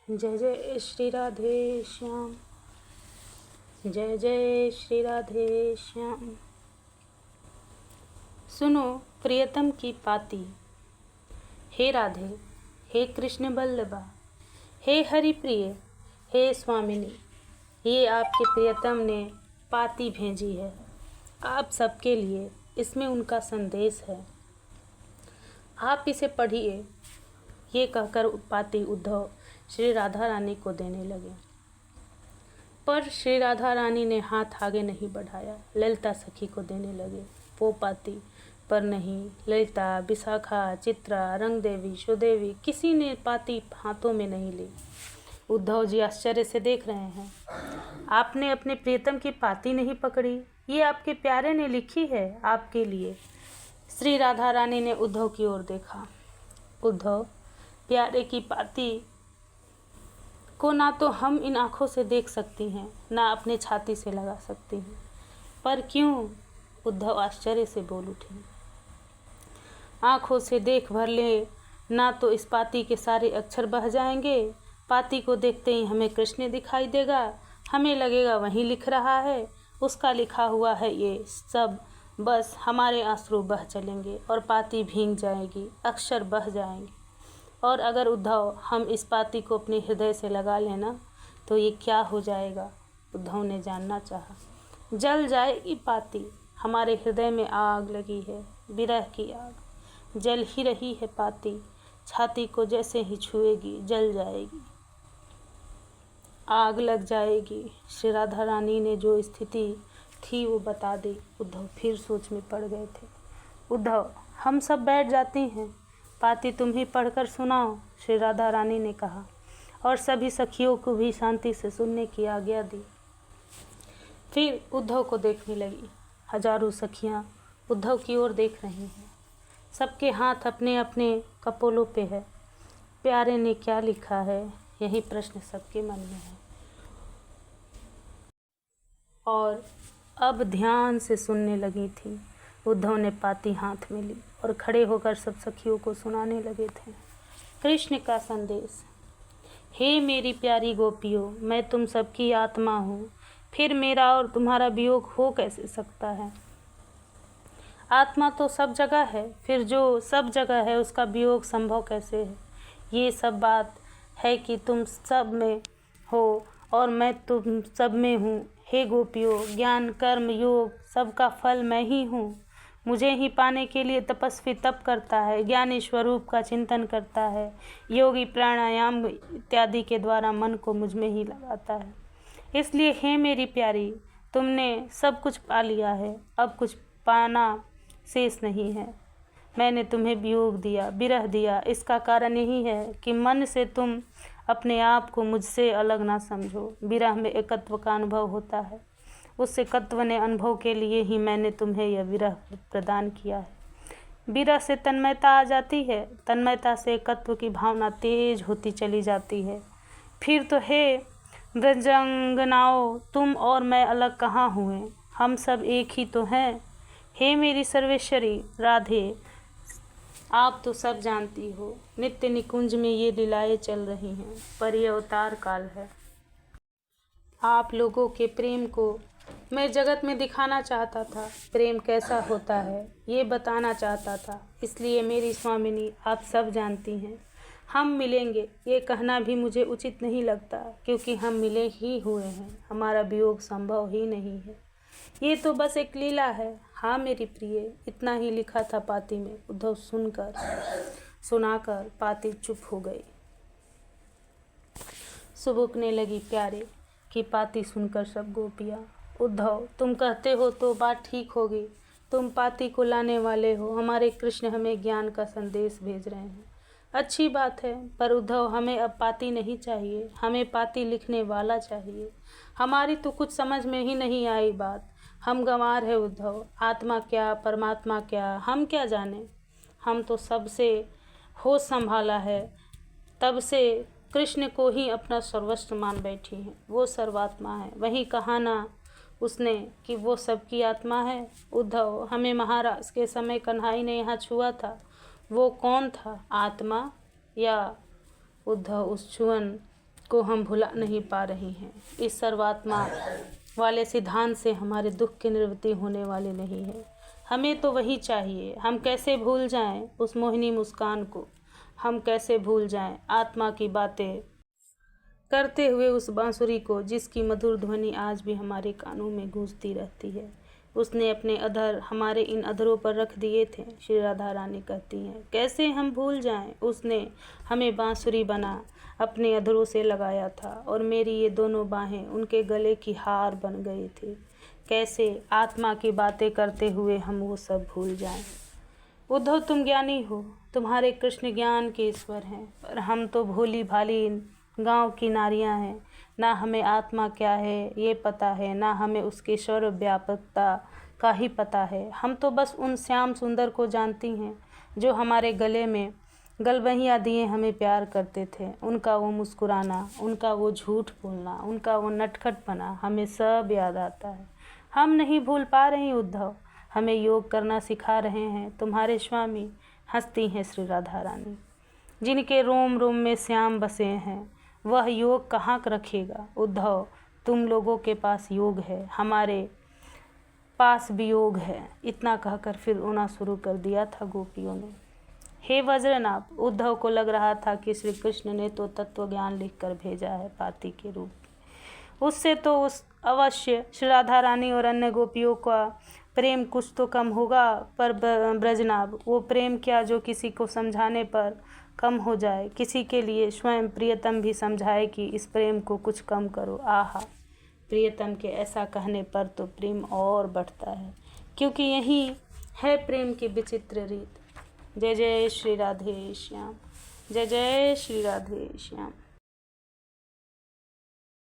जय जय श्री राधे श्याम। जय जय श्री राधे श्याम। सुनो प्रियतम की पाती, हे राधे, हे कृष्ण बल्लभा, हे हरि प्रिय, हे स्वामिनी, ये आपके प्रियतम ने पाती भेजी है आप सबके लिए। इसमें उनका संदेश है, आप इसे पढ़िए। ये कहकर पाती उद्धव श्री राधा रानी को देने लगे, पर श्री राधा रानी ने हाथ आगे नहीं बढ़ाया, ललिता सखी को देने लगे वो पाती। पर नहीं, ललिता, विशाखा, चित्रा, रंगदेवी, सुदेवी, किसी ने पाती हाथों में नहीं ली। उद्धव जी आश्चर्य से देख रहे हैं, आपने अपने प्रियतम की पाती नहीं पकड़ी, ये आपके प्यारे ने लिखी है आपके लिए। श्री राधा रानी ने उद्धव की ओर देखा। उद्धव, प्यारे की पाती को ना तो हम इन आँखों से देख सकती हैं, ना अपने छाती से लगा सकती हैं, पर क्यों? उद्धव आश्चर्य से बोल उठे। आँखों से देख भर ले ना तो इस पाती के सारे अक्षर बह जाएंगे। पाती को देखते ही हमें कृष्ण दिखाई देगा, हमें लगेगा वहीं लिख रहा है, उसका लिखा हुआ है ये सब। बस हमारे आंसू बह चलेंगे और पाती भीग जाएगी, अक्षर बह जाएंगे। और अगर उद्धव हम इस पाती को अपने हृदय से लगा लेना तो ये क्या हो जाएगा? उद्धव ने जानना चाहा। जल जाएगी पाती, हमारे हृदय में आग लगी है, विरह की आग। जल ही रही है पाती, छाती को जैसे ही छुएगी जल जाएगी, आग लग जाएगी। श्री राधा रानी ने जो स्थिति थी वो बता दी। उद्धव फिर सोच में पड़ गए थे। उद्धव, हम सब बैठ जाती हैं, पाती तुम ही पढ़कर सुनाओ, श्री राधा रानी ने कहा, और सभी सखियों को भी शांति से सुनने की आज्ञा दी। फिर उद्धव को देखने लगी। हजारों सखियां उद्धव की ओर देख रही हैं, सबके हाथ अपने अपने कपोलों पे है। प्यारे ने क्या लिखा है, यही प्रश्न सबके मन में है। और अब ध्यान से सुनने लगी थी। उद्धव ने पाती हाथ में ली और खड़े होकर सब सखियों को सुनाने लगे थे कृष्ण का संदेश। हे मेरी प्यारी गोपियों, मैं तुम सबकी आत्मा हूँ, फिर मेरा और तुम्हारा वियोग हो कैसे सकता है? आत्मा तो सब जगह है, फिर जो सब जगह है उसका वियोग संभव कैसे है? ये सब बात है कि तुम सब में हो और मैं तुम सब में हूँ। हे गोपियों, ज्ञान, कर्म, योग सबका फल मैं ही हूँ। मुझे ही पाने के लिए तपस्वी तप करता है, ज्ञानी स्वरूप का चिंतन करता है, योगी प्राणायाम इत्यादि के द्वारा मन को मुझ में ही लगाता है। इसलिए हे मेरी प्यारी, तुमने सब कुछ पा लिया है, अब कुछ पाना शेष नहीं है। मैंने तुम्हें वियोग दिया, विरह दिया, इसका कारण यही है कि मन से तुम अपने आप को मुझसे अलग ना समझो। विरह में एकत्व का अनुभव होता है, उस एकत्व ने अनुभव के लिए ही मैंने तुम्हें यह विरह प्रदान किया है। विरह से तन्मयता आ जाती है, तन्मयता से एकत्व की भावना तेज होती चली जाती है। फिर तो हे ब्रजांगनाओं, तुम और मैं अलग कहाँ हुए, हम सब एक ही तो हैं। हे मेरी सर्वेश्वरी राधे, आप तो सब जानती हो, नित्य निकुंज में ये लीलाएं चल रही हैं, पर ये अवतार काल है। आप लोगों के प्रेम को मैं जगत में दिखाना चाहता था, प्रेम कैसा होता है ये बताना चाहता था। इसलिए मेरी स्वामिनी, आप सब जानती हैं, हम मिलेंगे ये कहना भी मुझे उचित नहीं लगता, क्योंकि हम मिले ही हुए हैं, हमारा वियोग संभव ही नहीं है। ये तो बस एक लीला है। हाँ मेरी प्रिय, इतना ही लिखा था पाती में। उद्धव सुनाकर पाती चुप हो गई। सुबुकने लगी प्यारे की पाती सुनकर सब गोपियाँ। उद्धव, तुम कहते हो तो बात ठीक होगी, तुम पाती को लाने वाले हो, हमारे कृष्ण हमें ज्ञान का संदेश भेज रहे हैं, अच्छी बात है। पर उद्धव, हमें अब पाती नहीं चाहिए, हमें पाती लिखने वाला चाहिए। हमारी तो कुछ समझ में ही नहीं आई बात, हम गंवार है उद्धव, आत्मा क्या परमात्मा क्या हम क्या जाने। हम तो सबसे होश संभाला है, तब से कृष्ण को ही अपना सर्वस्व मान बैठी हैं। वो सर्वात्मा है, वही कहा ना उसने कि वो सबकी आत्मा है। उद्धव, हमें महाराज के समय कन्हई ने यहाँ छुआ था, वो कौन था, आत्मा या उद्धव उस छुअन को हम भुला नहीं पा रहे हैं। इस सर्वात्मा वाले सिद्धांत से हमारे दुख की निवृत्ति होने वाली नहीं है। हमें तो वही चाहिए। हम कैसे भूल जाएं उस मोहिनी मुस्कान को, हम कैसे भूल जाएं आत्मा की बातें करते हुए उस बांसुरी को जिसकी मधुर ध्वनि आज भी हमारे कानों में गूंजती रहती है। उसने अपने अधर हमारे इन अधरों पर रख दिए थे, श्री राधा रानी कहती हैं। कैसे हम भूल जाएं, उसने हमें बांसुरी बना अपने अधरों से लगाया था और मेरी ये दोनों बाहें उनके गले की हार बन गई थी। कैसे आत्मा की बातें करते हुए हम वो सब भूल जाएं। उद्धव, तुम ज्ञानी हो, तुम्हारे कृष्ण ज्ञान के ईश्वर हैं, पर हम तो भोली भाली गांव की नारियां हैं। ना हमें आत्मा क्या है ये पता है, ना हमें उसकी सर्वव्यापकता का ही पता है। हम तो बस उन श्याम सुंदर को जानती हैं जो हमारे गले में गलबहियाँ दिए हमें प्यार करते थे। उनका वो मुस्कुराना, उनका वो झूठ बोलना, उनका वो नटखटपना हमें सब याद आता है। हम नहीं भूल पा रहे उद्धव, हमें योग करना सिखा रहे हैं तुम्हारे स्वामी। हंसती हैं श्री राधा रानी। जिनके रोम रोम में श्याम बसे हैं वह योग कहाँ रखेगा उद्धव। तुम लोगों के पास योग है, हमारे पास भी योग है। इतना कहकर फिर रोना शुरू कर दिया था गोपियों ने। हे वज्रनाभ, उद्धव को लग रहा था कि श्री कृष्ण ने तो तत्व ज्ञान लिखकर भेजा है पाती के रूप में। उससे तो उस अवश्य श्री राधा रानी और अन्य गोपियों का प्रेम कुछ तो कम होगा, पर ब्रजनाभ, वो प्रेम क्या जो किसी को समझाने पर कम हो जाए। किसी के लिए स्वयं प्रियतम भी समझाए कि इस प्रेम को कुछ कम करो। आहा, प्रियतम के ऐसा कहने पर तो प्रेम और बढ़ता है, क्योंकि यही है प्रेम की विचित्र रीत। जय जय श्री राधे श्याम, जय जय श्री राधे श्याम।